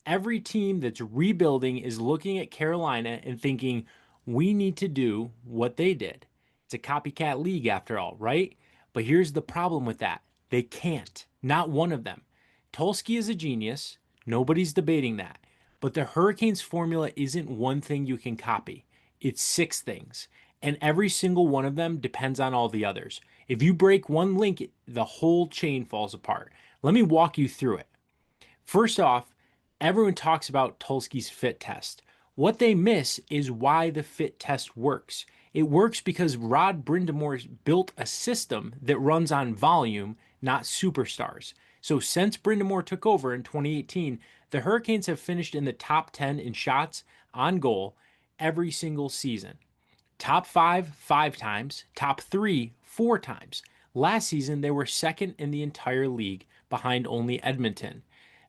Every team that's rebuilding is looking at Carolina and thinking, we need to do what they did. It's a copycat league after all, right? But here's the problem with that. They can't. Not one of them. Tulsky is a genius. Nobody's debating that. But the Hurricanes formula isn't one thing you can copy. It's six things. And every single one of them depends on all the others. If you break one link, the whole chain falls apart. Let me walk you through it. First off, everyone talks about Tulsky's fit test. What they miss is why the fit test works. It works because Rod Brind'Amour built a system that runs on volume, not superstars. So since Brind'Amour took over in 2018, the Hurricanes have finished in the top 10 in shots on goal every single season. Top five, five times. Top three, four times. Last season, they were second in the entire league, behind only Edmonton.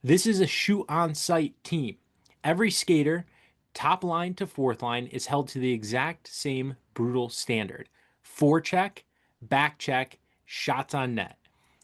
This is a shoot on sight team. Every skater, top line to fourth line, is held to the exact same brutal standard: forecheck, back check, shots on net.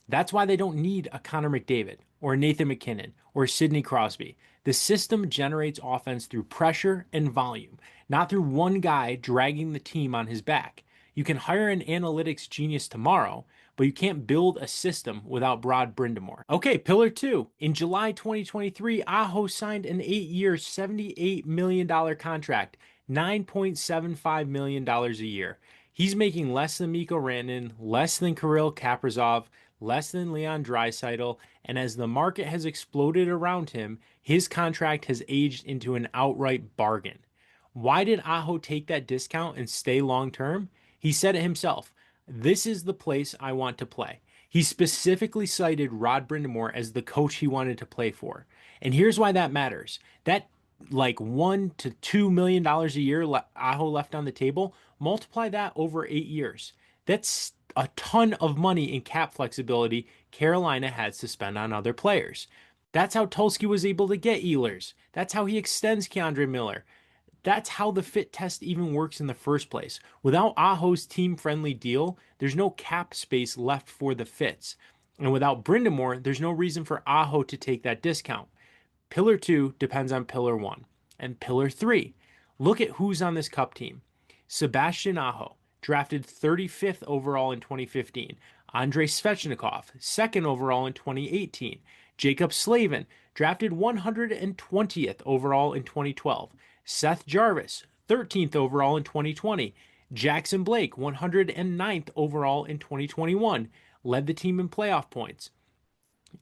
That's why they don't need a Connor McDavid or Nathan MacKinnon or Sidney Crosby. The system generates offense through pressure and volume, not through one guy dragging the team on his back. You can hire an analytics genius tomorrow, but you can't build a system without Rod Brind'Amour. Okay, pillar two. In July 2023, Aho signed an 8-year, $78 million contract, $9.75 million a year. He's making less than Mikko Rantanen, less than Kirill Kaprizov, less than Leon Draisaitl, and as the market has exploded around him, his contract has aged into an outright bargain. Why did Aho take that discount and stay long term? He said it himself. This is the place I want to play. He specifically cited Rod Brind'Amour as the coach he wanted to play for. And here's why that matters. That like $1 to $2 million a year Aho left on the table, multiply that over 8 years. That's a ton of money in cap flexibility Carolina has to spend on other players. That's how Tulsky was able to get Ehlers. That's how he extends K'Andre Miller. That's how the fit test even works in the first place. Without Aho's team-friendly deal, there's no cap space left for the fits. And without Brind'Amour, there's no reason for Aho to take that discount. Pillar 2 depends on Pillar 1. And Pillar 3, look at who's on this Cup team. Sebastian Aho, drafted 35th overall in 2015. Andrei Svechnikov, 2nd overall in 2018. Jacob Slavin, drafted 120th overall in 2012. Seth Jarvis, 13th overall in 2020. Jackson Blake, 109th overall in 2021, led the team in playoff points.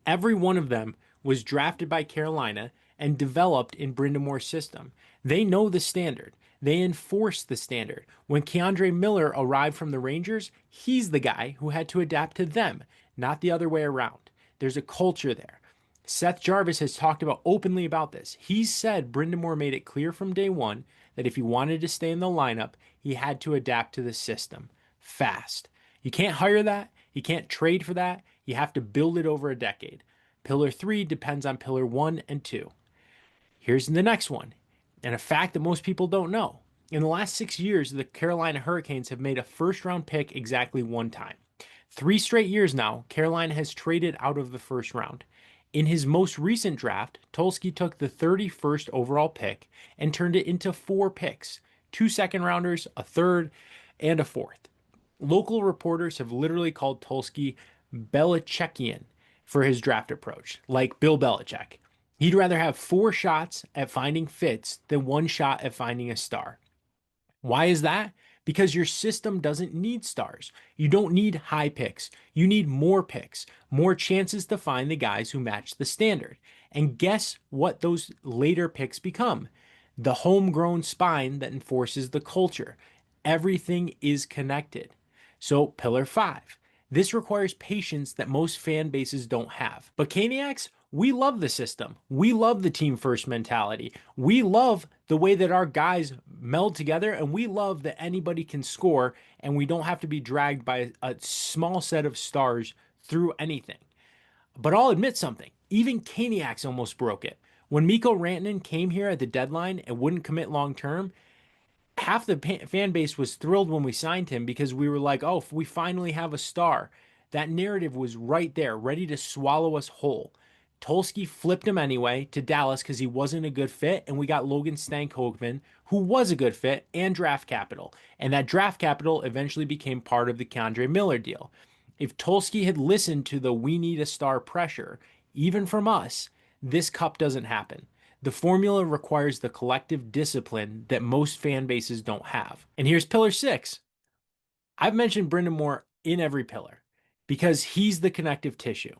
Every one of them was drafted by Carolina and developed in Brind'Amour's system. They know the standard. They enforce the standard. When K'Andre Miller arrived from the Rangers, he's the guy who had to adapt to them, not the other way around. There's a culture there. Seth Jarvis has talked openly about this. He said Brind'Amour made it clear from day one that if he wanted to stay in the lineup, he had to adapt to the system fast. You can't hire that. You can't trade for that. You have to build it over a decade. Pillar 3 depends on Pillar 1 and 2. Here's the next one, and a fact that most people don't know. In the last 6 years, the Carolina Hurricanes have made a first-round pick exactly one time. 3 straight years now, Carolina has traded out of the first round. In his most recent draft, Tulsky took the 31st overall pick and turned it into 4 picks, 2 second-rounders, a third, and a fourth. Local reporters have literally called Tulsky Belichickian for his draft approach, like Bill Belichick. He'd rather have 4 shots at finding fits than 1 shot at finding a star. Why is that? Because your system doesn't need stars. You don't need high picks. You need more picks, more chances to find the guys who match the standard. And guess what those later picks become? The homegrown spine that enforces the culture. Everything is connected. So, Pillar 5. This requires patience that most fan bases don't have. But Caniacs, we love the system. We love the team first mentality. We love the way that our guys meld together, and we love that anybody can score and we don't have to be dragged by a small set of stars through anything. But I'll admit something. Even Caniacs almost broke it. When Mikko Rantanen came here at the deadline and wouldn't commit long term, half the fan base was thrilled when we signed him because we were like, oh, we finally have a star. That narrative was right there, ready to swallow us whole. Tulsky flipped him anyway to Dallas because he wasn't a good fit, and we got Logan Stankoven, who was a good fit, and draft capital. And that draft capital eventually became part of the K'Andre Miller deal. If Tulsky had listened to the "we need a star" pressure, even from us, this cup doesn't happen. The formula requires the collective discipline that most fan bases don't have. And here's pillar 6. I've mentioned Brind'Amour in every pillar because he's the connective tissue.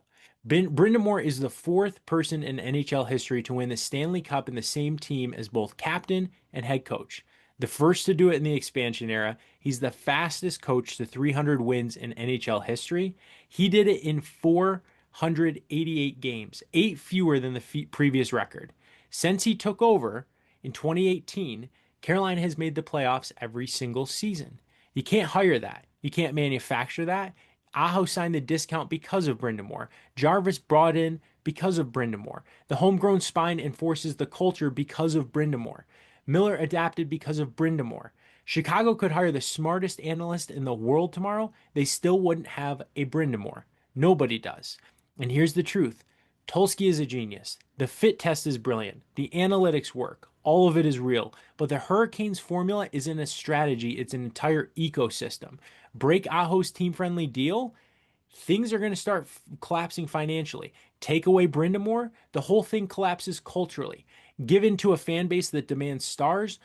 Brind'Amour is the 4th person in NHL history to win the Stanley Cup in the same team as both captain and head coach. The first to do it in the expansion era. He's the fastest coach to 300 wins in NHL history. He did it in 488 games, 8 fewer than the previous record. Since he took over in 2018, Carolina has made the playoffs every single season. You can't hire that. You can't manufacture that. Aho signed the discount because of Brind'Amour. Jarvis brought in because of Brind'Amour. The homegrown spine enforces the culture because of Brind'Amour. Miller adapted because of Brind'Amour. Chicago could hire the smartest analyst in the world tomorrow. They still wouldn't have a Brind'Amour. Nobody does. And here's the truth. Tulsky is a genius. The fit test is brilliant. The analytics work. All of it is real. But the Hurricanes formula isn't a strategy, it's an entire ecosystem. Break Aho's team-friendly deal, things are going to start collapsing financially. Take away Brind'Amour, the whole thing collapses culturally. Give in to a fan base that demands stars,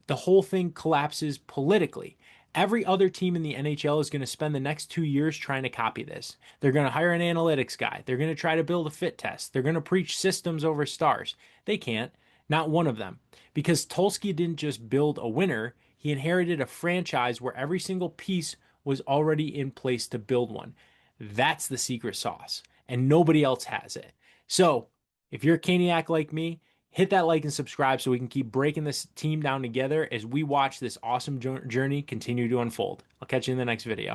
the whole thing collapses politically. Every other team in the NHL is going to spend the next 2 years trying to copy this. They're going to hire an analytics guy. They're going to try to build a fit test. They're going to preach systems over stars. They can't. Not one of them. Because Tulsky didn't just build a winner, he inherited a franchise where every single piece was already in place to build one. That's the secret sauce. And nobody else has it. So, if you're a Caniac like me, hit that like and subscribe so we can keep breaking this team down together as we watch this awesome journey continue to unfold. I'll catch you in the next video.